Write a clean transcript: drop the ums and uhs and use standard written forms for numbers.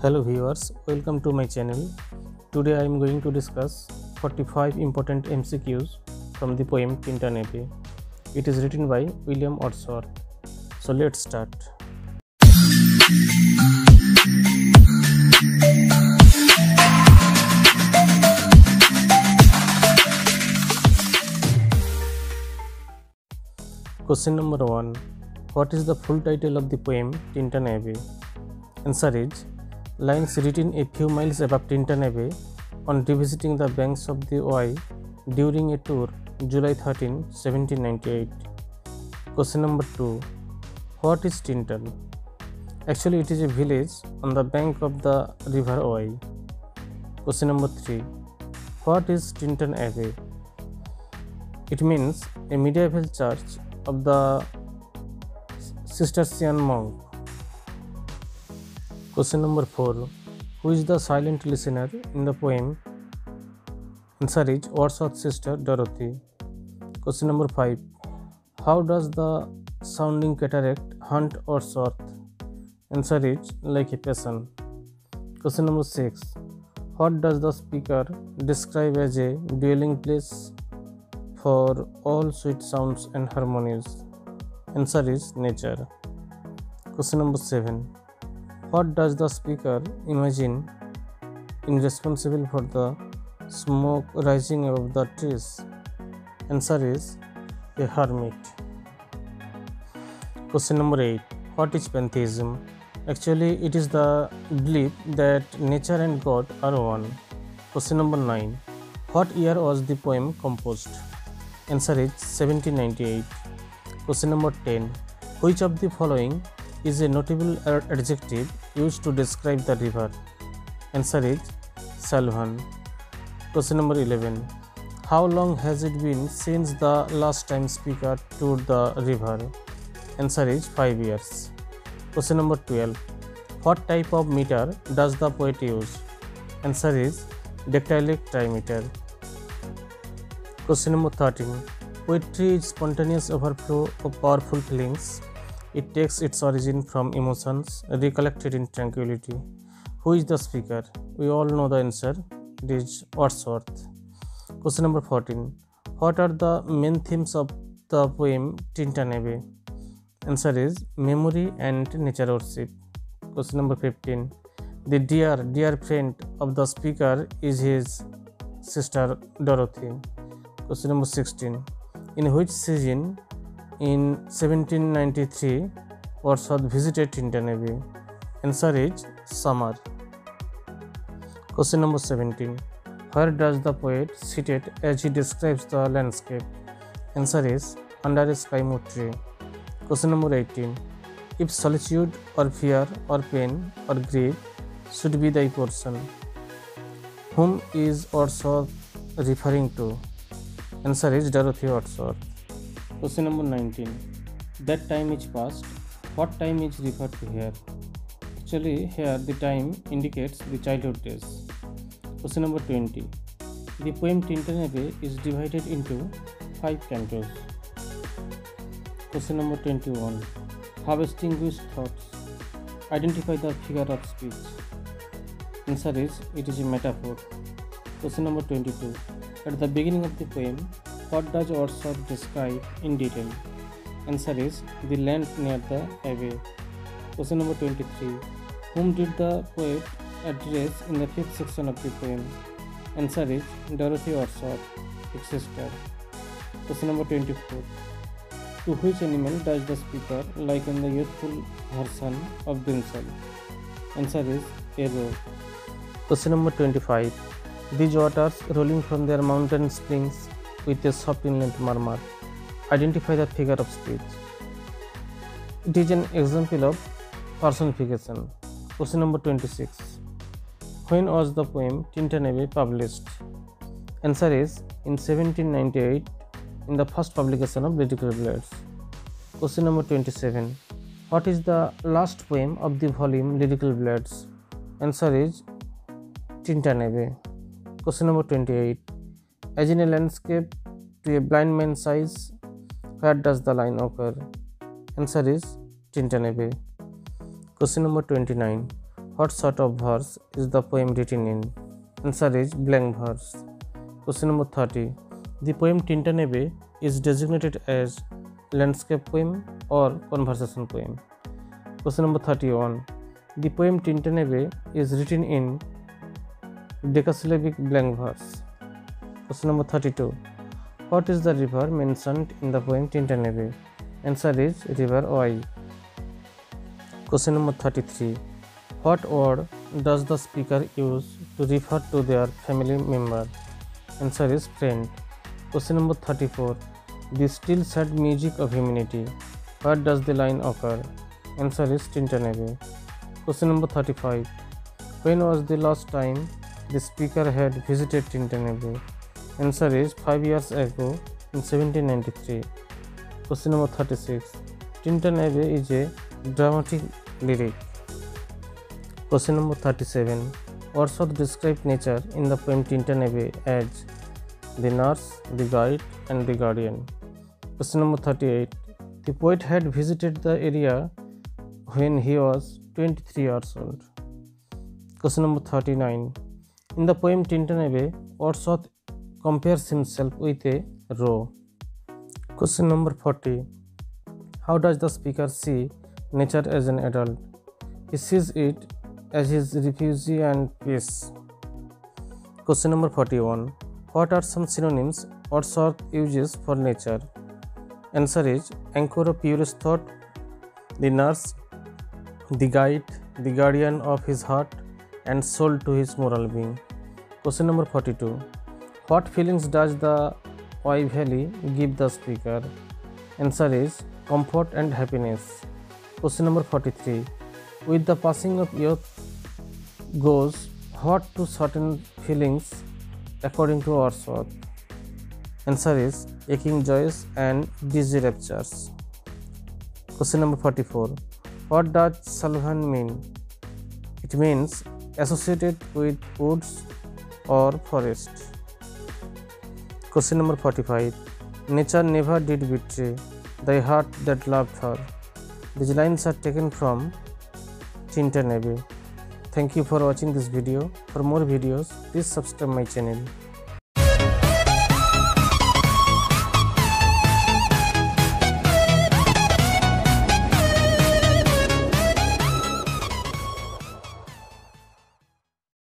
Hello viewers, welcome to my channel. Today I am going to discuss 45 important MCQs from the poem Tinta Neve. It is written by William Wordsworth. So let's start. Question number 1. What is the full title of the poem Tinta Neve? Answer is lines written a few miles above Tinta Neve on revisiting the banks of the Wye during a tour July 13, 1798. Question number 2. What is Tintal? Actually, it is a village on the bank of the river Wye. Question number 3. What is Tinta Abbey? It means a medieval church of the Cistercian monk. Question number 4. Who is the silent listener in the poem? Answer is Wordsworth's sister Dorothy. Question number 5. How does the sounding cataract haunt Wordsworth? Answer is like a passion. Question number 6. What does the speaker describe as a dwelling place for all sweet sounds and harmonies? Answer is nature. Question number 7. What does the speaker imagine responsible for the smoke rising above the trees? Answer is a hermit. Question number 8. What is pantheism? Actually, it is the belief that nature and God are one. Question number 9. What year was the poem composed? Answer is 1798. Question number 10. Which of the following is a notable adjective used to describe the river? Answer is Salvan. Question number 11. How long has it been since the last time speaker toured the river? Answer is 5 years. Question number 12. What type of meter does the poet use? Answer is dactylic trimeter. Question number 13. Poetry is spontaneous overflow of powerful feelings. It takes its origin from emotions recollected in tranquility. Who is the speaker? We all know the answer. It is Wordsworth. Question number 14. What are the main themes of the poem Tinta Neve? Answer is memory and nature worship. Question number 15. The dear friend of the speaker is his sister Dorothy. Question number 16. In which season in 1793 Wordsworth visited Tinta Neve? Answer is summer. Question number 17. Where does the poet seated as he describes the landscape? Answer is under a skymoot tree. Question number 18. If solitude or fear or pain or grief should be thy portion, whom is Wordsworth referring to? Answer is Dorothy Wordsworth. Question number 19. That time is past. What time is referred to here? Actually, here the time indicates the childhood days. Question number 20. The poem Tinta Neve is divided into 5 cantos. Question number 21. How distinguish thoughts? Identify the figure of speech. Answer is it is a metaphor. Question number 22. At the beginning of the poem, what does Wordsworth describe in detail? Answer is the land near the Abbey. Question number 23. Whom did the poet address in the 5th section of the poem? Answer is Dorothy Wordsworth, its sister. Question number 24. To which animal does the speaker liken the youthful version of himself? Answer is a roe. Question number 25. These waters rolling from their mountain springs with a soft inland murmur. Identify the figure of speech. It is an example of personification. Question number 26. When was the poem Tinta Neve published? Answer is in 1798 in the first publication of Lyrical Blades. Question number 27. What is the last poem of the volume Lyrical Blades? Answer is Tinta Neve. Question number 28. As in a landscape to a blind man's eyes, where does the line occur? Answer is Tinta Neve. Question number 29. What sort of verse is the poem written in? Answer is blank verse. Question number 30. The poem Tinta Neve is designated as landscape poem or conversation poem. Question number 31. The poem Tinta Neve is written in decasyllabic blank verse. Question number 32. What is the river mentioned in the poem Tinta Neve? Answer is river Oi. Question number 33. What word does the speaker use to refer to their family member? Answer is friend. Question number 34. The still sad music of humanity. Where does the line occur? Answer is Tinta Neve. Question number 35. When was the last time the speaker had visited Tinta Neve? Answer is 5 years ago in 1793. Question number 36. Tinta Neve is a dramatic lyric. Question number 37. Wordsworth described nature in the poem Tinta Neve as the nurse, the guide, and the guardian. Question number 38. The poet had visited the area when he was 23 years old. Question number 39. In the poem Tinta Neve, Wordsworth compares himself with a roe. Question number 40. How does the speaker see nature as an adult? He sees it as his refuge and peace. Question number 41. What are some synonyms Wordsworth uses for nature? Answer is anchor of purest thought, the nurse, the guide, the guardian of his heart, and soul to his moral being. Question number 42. What feelings does the Oi Valley give the speaker? Answer is comfort and happiness. Question number 43. With the passing of youth goes what to certain feelings according to Wordsworth? Answer is aching joys and dizzy raptures. Question number 44. What does Salvan mean? It means associated with woods or forest. Question number 45. Nature never did betray thy heart that loved her. These lines are taken from Tinta Neve. Thank you for watching this video. For more videos, please subscribe my channel.